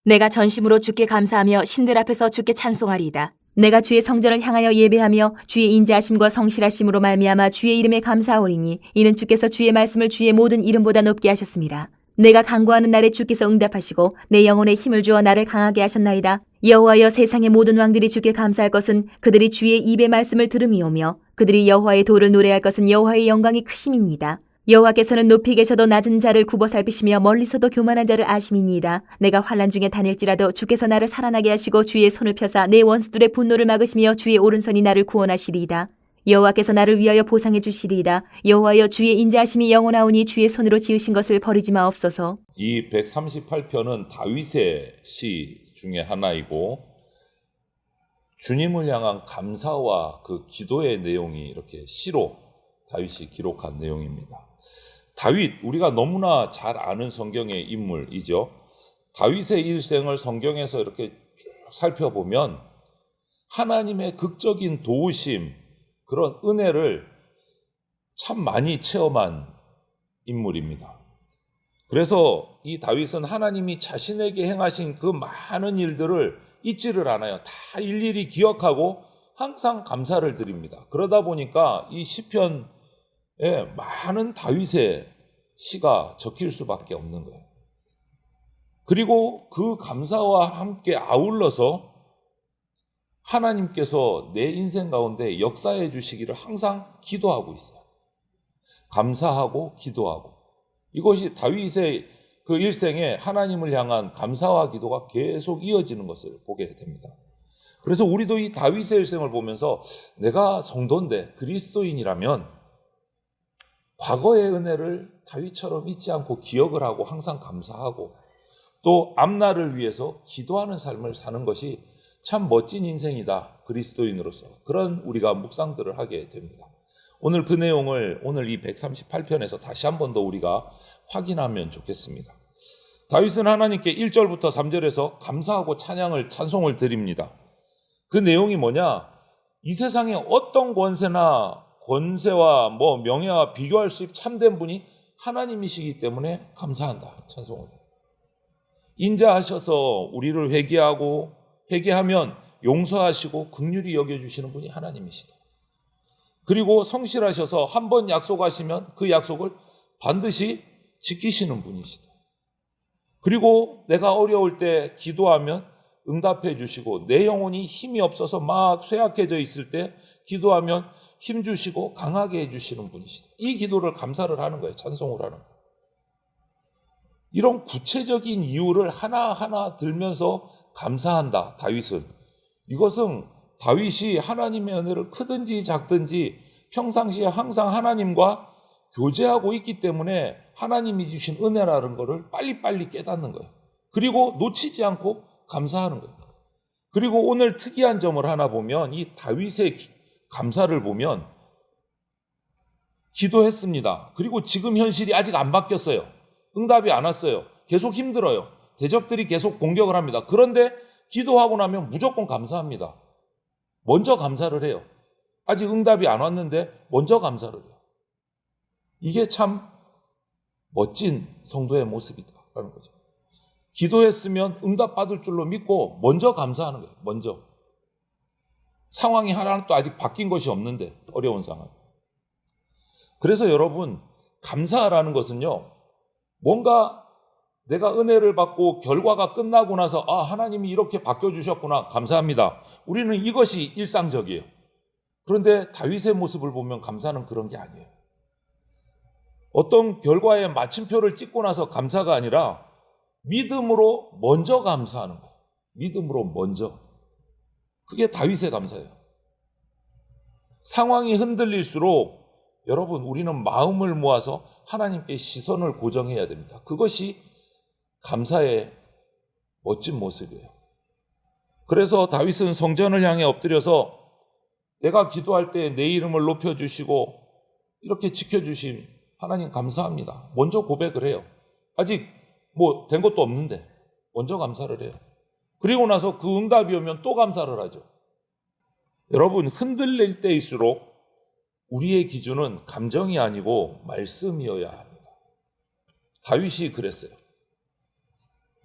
내가 전심으로 주께 감사하며 신들 앞에서 주께 찬송하리이다. 내가 주의 성전을 향하여 예배하며 주의 인자하심과 성실하심으로 말미암아 주의 이름에 감사하오리니 이는 주께서 주의 말씀을 주의 모든 이름보다 높게 하셨습니다. 내가 간구하는 날에 주께서 응답하시고 내 영혼에 힘을 주어 나를 강하게 하셨나이다. 여호와여, 세상의 모든 왕들이 주께 감사할 것은 그들이 주의 입의 말씀을 들음이오며 그들이 여호와의 도를 노래할 것은 여호와의 영광이 크심이니이다. 여호와께서는 높이 계셔도 낮은 자를 굽어 살피시며 멀리서도 교만한 자를 아심이니이다. 내가 환난 중에 다닐지라도 주께서 나를 살아나게 하시고 주의 손을 펴사 내 원수들의 분노를 막으시며 주의 오른손이 나를 구원하시리이다. 여호와께서 나를 위하여 보상해 주시리이다. 여호와여, 주의 인자하심이 영원하오니 주의 손으로 지으신 것을 버리지 마옵소서. 이 138편은 다윗의 시 중에 하나이고 주님을 향한 감사와 그 기도의 내용이 이렇게 시로 다윗이 기록한 내용입니다. 다윗, 우리가 너무나 잘 아는 성경의 인물이죠. 다윗의 일생을 성경에서 이렇게 쭉 살펴보면 하나님의 극적인 도우심, 그런 은혜를 참 많이 체험한 인물입니다. 그래서 이 다윗은 하나님이 자신에게 행하신 그 많은 일들을 잊지를 않아요. 다 일일이 기억하고 항상 감사를 드립니다. 그러다 보니까 이 시편에 많은 다윗의 시가 적힐 수밖에 없는 거예요. 그리고 그 감사와 함께 아울러서 하나님께서 내 인생 가운데 역사해 주시기를 항상 기도하고 있어요. 감사하고 기도하고. 이것이 다윗의 그 일생에 하나님을 향한 감사와 기도가 계속 이어지는 것을 보게 됩니다. 그래서 우리도 이 다윗의 일생을 보면서 내가 성도인데 그리스도인이라면 과거의 은혜를 다윗처럼 잊지 않고 기억을 하고 항상 감사하고 또 앞날을 위해서 기도하는 삶을 사는 것이 참 멋진 인생이다, 그리스도인으로서. 그런 우리가 묵상들을 하게 됩니다. 오늘 그 내용을 오늘 이 138편에서 다시 한 번 더 우리가 확인하면 좋겠습니다. 다윗은 하나님께 1절부터 3절에서 감사하고 찬송을 드립니다. 그 내용이 뭐냐? 이 세상에 어떤 권세와 명예와 비교할 수 없는 참된 분이 하나님이시기 때문에 감사한다, 찬송을 해요. 인자하셔서 우리를 회개하면 용서하시고 긍휼히 여겨주시는 분이 하나님이시다. 그리고 성실하셔서 한 번 약속하시면 그 약속을 반드시 지키시는 분이시다. 그리고 내가 어려울 때 기도하면 응답해 주시고 내 영혼이 힘이 없어서 막 쇠약해져 있을 때 기도하면 힘 주시고 강하게 해주시는 분이시다. 이 기도를 감사를 하는 거예요. 찬송을 하는 거예요. 이런 구체적인 이유를 하나하나 들면서 감사한다, 다윗은. 이것은 다윗이 하나님의 은혜를 크든지 작든지 평상시에 항상 하나님과 교제하고 있기 때문에 하나님이 주신 은혜라는 것을 빨리빨리 깨닫는 거예요. 그리고 놓치지 않고 감사하는 거예요. 그리고 오늘 특이한 점을 하나 보면 이 다윗의 감사를 보면 기도했습니다. 그리고 지금 현실이 아직 안 바뀌었어요. 응답이 안 왔어요. 계속 힘들어요. 대적들이 계속 공격을 합니다. 그런데 기도하고 나면 무조건 감사합니다. 먼저 감사를 해요. 아직 응답이 안 왔는데 먼저 감사를 해요. 이게 참 멋진 성도의 모습이다라는 거죠. 기도했으면 응답받을 줄로 믿고 먼저 감사하는 거예요. 먼저. 상황이 하나는 또 아직 바뀐 것이 없는데, 어려운 상황. 그래서 여러분, 감사라는 것은요, 뭔가 내가 은혜를 받고 결과가 끝나고 나서 하나님이 이렇게 바뀌어주셨구나, 감사합니다. 우리는 이것이 일상적이에요. 그런데 다윗의 모습을 보면 감사는 그런 게 아니에요. 어떤 결과에 마침표를 찍고 나서 감사가 아니라 믿음으로 먼저 감사하는 거예요. 믿음으로 먼저. 그게 다윗의 감사예요. 상황이 흔들릴수록 여러분, 우리는 마음을 모아서 하나님께 시선을 고정해야 됩니다. 그것이 감사의 멋진 모습이에요. 그래서 다윗은 성전을 향해 엎드려서 내가 기도할 때 내 이름을 높여주시고 이렇게 지켜주신 하나님 감사합니다. 먼저 고백을 해요. 아직 된 것도 없는데 먼저 감사를 해요. 그리고 나서 그 응답이 오면 또 감사를 하죠. 여러분, 흔들릴 때일수록 우리의 기준은 감정이 아니고 말씀이어야 합니다. 다윗이 그랬어요.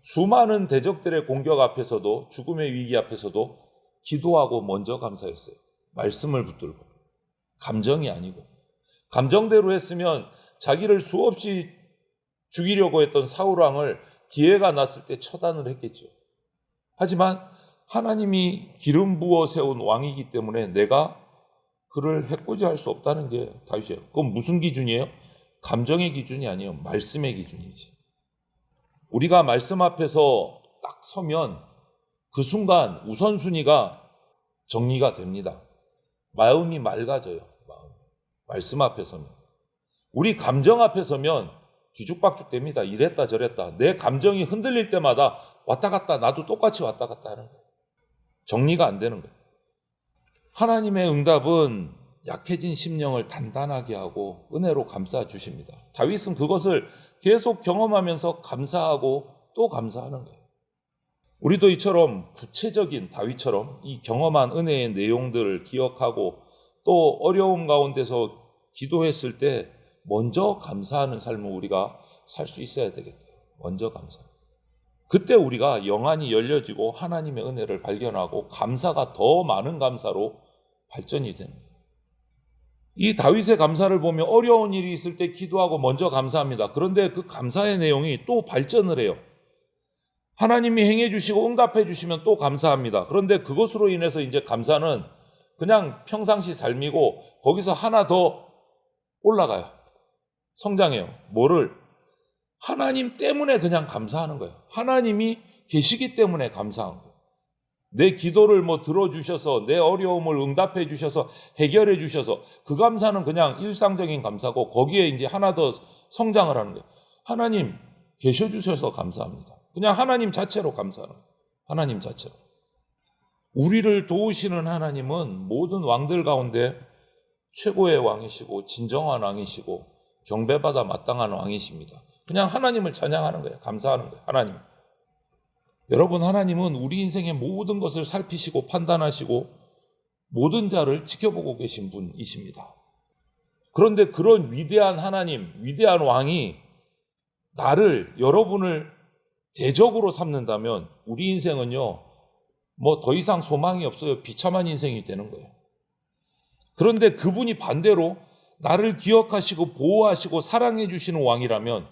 수많은 대적들의 공격 앞에서도, 죽음의 위기 앞에서도 기도하고 먼저 감사했어요. 말씀을 붙들고. 감정이 아니고. 감정대로 했으면 자기를 수없이 죽이려고 했던 사울왕을 기회가 났을 때 처단을 했겠죠. 하지만 하나님이 기름 부어 세운 왕이기 때문에 내가 그를 해코지할 수 없다는 게 다윗이에요. 그건 무슨 기준이에요? 감정의 기준이 아니에요. 말씀의 기준이지. 우리가 말씀 앞에서 딱 서면 그 순간 우선순위가 정리가 됩니다. 마음이 맑아져요. 말씀 앞에 서면. 우리 감정 앞에 서면 뒤죽박죽 됩니다. 이랬다 저랬다. 내 감정이 흔들릴 때마다 왔다 갔다 나도 똑같이 왔다 갔다 하는 거예요. 정리가 안 되는 거예요. 하나님의 응답은 약해진 심령을 단단하게 하고 은혜로 감싸 주십니다. 다윗은 그것을 계속 경험하면서 감사하고 또 감사하는 거예요. 우리도 이처럼 구체적인 다윗처럼 이 경험한 은혜의 내용들을 기억하고 또 어려움 가운데서 기도했을 때 먼저 감사하는 삶을 우리가 살 수 있어야 되겠다. 먼저 감사. 그때 우리가 영안이 열려지고 하나님의 은혜를 발견하고 감사가 더 많은 감사로 발전이 되는 거예요. 이 다윗의 감사를 보면 어려운 일이 있을 때 기도하고 먼저 감사합니다. 그런데 그 감사의 내용이 또 발전을 해요. 하나님이 행해 주시고 응답해 주시면 또 감사합니다. 그런데 그것으로 인해서 이제 감사는 그냥 평상시 삶이고 거기서 하나 더 올라가요. 성장해요. 뭐를? 하나님 때문에 그냥 감사하는 거예요. 하나님이 계시기 때문에 감사한 거예요. 내 기도를 들어주셔서 내 어려움을 응답해 주셔서 해결해 주셔서 그 감사는 그냥 일상적인 감사고 거기에 이제 하나 더 성장을 하는 거예요. 하나님 계셔 주셔서 감사합니다. 그냥 하나님 자체로 감사하는 거예요. 하나님 자체로. 우리를 도우시는 하나님은 모든 왕들 가운데 최고의 왕이시고 진정한 왕이시고 경배받아 마땅한 왕이십니다. 그냥 하나님을 찬양하는 거예요. 감사하는 거예요. 하나님. 여러분, 하나님은 우리 인생의 모든 것을 살피시고 판단하시고 모든 자를 지켜보고 계신 분이십니다. 그런데 그런 위대한 하나님, 위대한 왕이 나를, 여러분을 대적으로 삼는다면 우리 인생은요, 더 이상 소망이 없어요. 비참한 인생이 되는 거예요. 그런데 그분이 반대로 나를 기억하시고 보호하시고 사랑해 주시는 왕이라면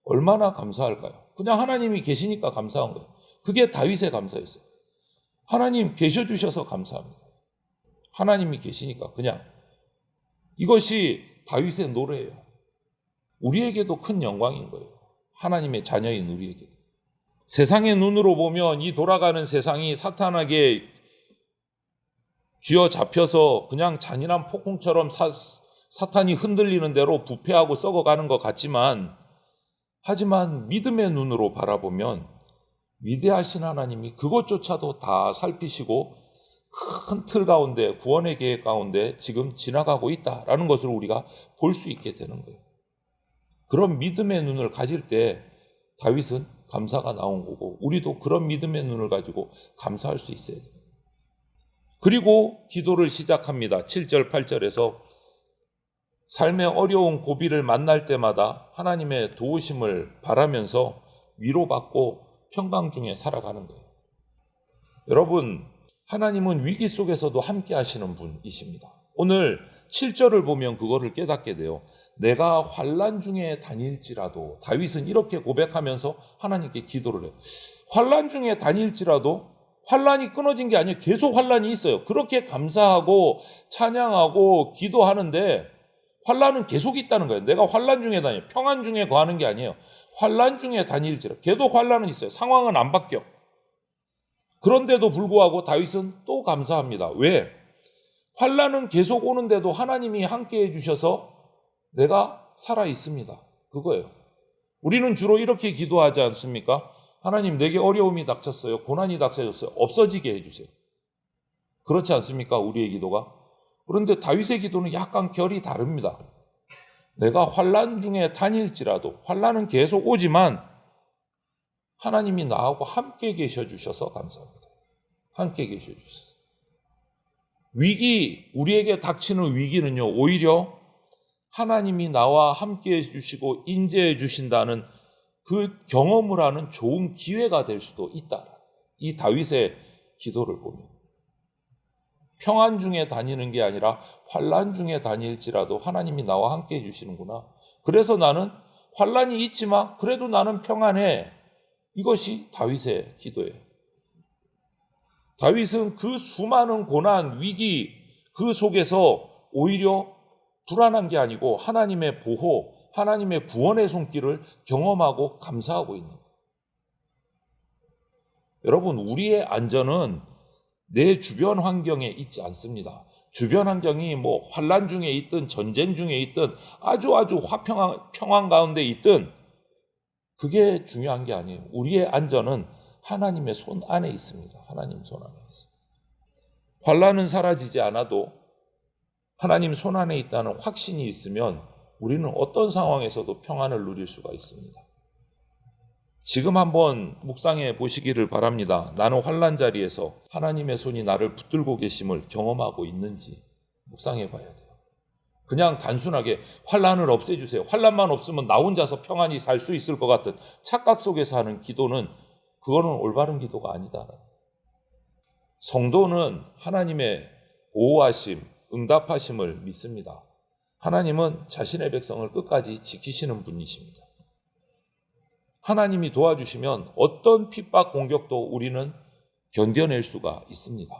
얼마나 감사할까요? 그냥 하나님이 계시니까 감사한 거예요. 그게 다윗의 감사였어요. 하나님 계셔 주셔서 감사합니다. 하나님이 계시니까 그냥. 이것이 다윗의 노래예요. 우리에게도 큰 영광인 거예요. 하나님의 자녀인 우리에게도. 세상의 눈으로 보면 이 돌아가는 세상이 사탄에게 쥐어잡혀서 그냥 잔인한 폭풍처럼 사탄이 흔들리는 대로 부패하고 썩어가는 것 같지만, 하지만 믿음의 눈으로 바라보면 위대하신 하나님이 그것조차도 다 살피시고 큰 틀 가운데, 구원의 계획 가운데 지금 지나가고 있다라는 것을 우리가 볼 수 있게 되는 거예요. 그런 믿음의 눈을 가질 때 다윗은 감사가 나온 거고, 우리도 그런 믿음의 눈을 가지고 감사할 수 있어야 돼요. 그리고 기도를 시작합니다. 7절, 8절에서 삶의 어려운 고비를 만날 때마다 하나님의 도우심을 바라면서 위로받고 평강 중에 살아가는 거예요. 여러분, 하나님은 위기 속에서도 함께 하시는 분이십니다. 오늘 7절을 보면 그거를 깨닫게 돼요. 내가 환난 중에 다닐지라도, 다윗은 이렇게 고백하면서 하나님께 기도를 해요. 환난 중에 다닐지라도, 환난이 끊어진 게 아니에요. 계속 환난이 있어요. 그렇게 감사하고 찬양하고 기도하는데 환난은 계속 있다는 거예요. 내가 환난 중에 다녀요. 평안 중에 거하는 게 아니에요. 환난 중에 다닐지라도, 계속 환난은 있어요. 상황은 안 바뀌어. 그런데도 불구하고 다윗은 또 감사합니다. 왜? 환난은 계속 오는데도 하나님이 함께 해주셔서 내가 살아 있습니다. 그거예요. 우리는 주로 이렇게 기도하지 않습니까? 하나님, 내게 어려움이 닥쳤어요. 고난이 닥쳐졌어요. 없어지게 해주세요. 그렇지 않습니까? 우리의 기도가. 그런데 다윗의 기도는 약간 결이 다릅니다. 내가 환난 중에 다닐지라도, 환난은 계속 오지만 하나님이 나하고 함께 계셔 주셔서 감사합니다. 함께 계셔 주셔서. 위기, 우리에게 닥치는 위기는요, 오히려 하나님이 나와 함께 해주시고 인재해 주신다는 그 경험을 하는 좋은 기회가 될 수도 있다. 이 다윗의 기도를 보면 평안 중에 다니는 게 아니라 환난 중에 다닐지라도 하나님이 나와 함께 해주시는구나. 그래서 나는 환난이 있지만 그래도 나는 평안해. 이것이 다윗의 기도예요. 다윗은 그 수많은 고난, 위기 그 속에서 오히려 불안한 게 아니고 하나님의 보호, 하나님의 구원의 손길을 경험하고 감사하고 있는 거예요. 여러분, 우리의 안전은 내 주변 환경에 있지 않습니다. 주변 환경이 뭐 환난 중에 있든 전쟁 중에 있든 아주 평안 가운데 있든 그게 중요한 게 아니에요. 우리의 안전은 하나님의 손 안에 있습니다. 하나님 손 안에 있습니다. 환난은 사라지지 않아도 하나님 손 안에 있다는 확신이 있으면 우리는 어떤 상황에서도 평안을 누릴 수가 있습니다. 지금 한번 묵상해 보시기를 바랍니다. 나는 환난 자리에서 하나님의 손이 나를 붙들고 계심을 경험하고 있는지 묵상해 봐야 돼요. 그냥 단순하게 환난을 없애주세요. 환난만 없으면 나 혼자서 평안히 살 수 있을 것 같은 착각 속에서 하는 기도는 그거는 올바른 기도가 아니다. 성도는 하나님의 보호하심, 응답하심을 믿습니다. 하나님은 자신의 백성을 끝까지 지키시는 분이십니다. 하나님이 도와주시면 어떤 핍박 공격도 우리는 견뎌낼 수가 있습니다.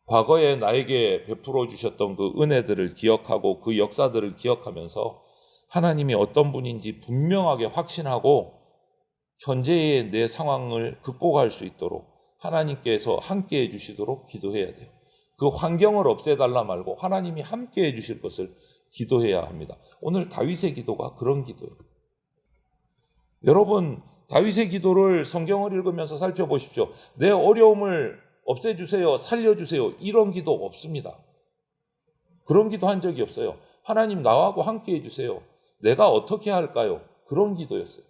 과거에 나에게 베풀어 주셨던 그 은혜들을 기억하고 그 역사들을 기억하면서 하나님이 어떤 분인지 분명하게 확신하고 현재의 내 상황을 극복할 수 있도록 하나님께서 함께 해주시도록 기도해야 돼요. 그 환경을 없애달라 말고 하나님이 함께 해주실 것을 기도해야 합니다. 오늘 다윗의 기도가 그런 기도예요. 여러분, 다윗의 기도를 성경을 읽으면서 살펴보십시오. 내 어려움을 없애주세요, 살려주세요, 이런 기도 없습니다. 그런 기도 한 적이 없어요. 하나님 나하고 함께 해주세요. 내가 어떻게 할까요? 그런 기도였어요.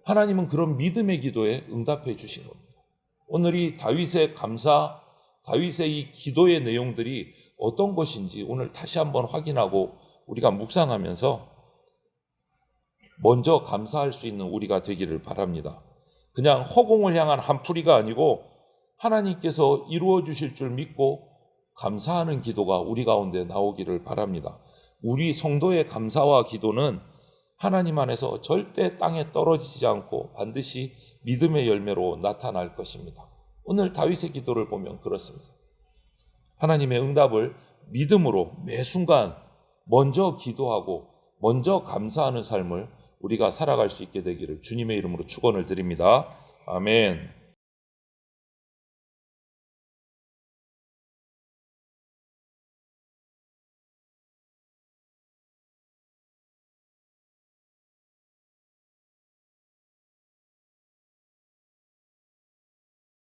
하나님은 그런 믿음의 기도에 응답해 주신 겁니다. 오늘 이 다윗의 감사, 다윗의 이 기도의 내용들이 어떤 것인지 오늘 다시 한번 확인하고 우리가 묵상하면서 먼저 감사할 수 있는 우리가 되기를 바랍니다. 그냥 허공을 향한 한풀이가 아니고 하나님께서 이루어 주실 줄 믿고 감사하는 기도가 우리 가운데 나오기를 바랍니다. 우리 성도의 감사와 기도는 하나님 안에서 절대 땅에 떨어지지 않고 반드시 믿음의 열매로 나타날 것입니다. 오늘 다윗의 기도를 보면 그렇습니다. 하나님의 응답을 믿음으로 매 순간 먼저 기도하고 먼저 감사하는 삶을 우리가 살아갈 수 있게 되기를 주님의 이름으로 축원을 드립니다. 아멘.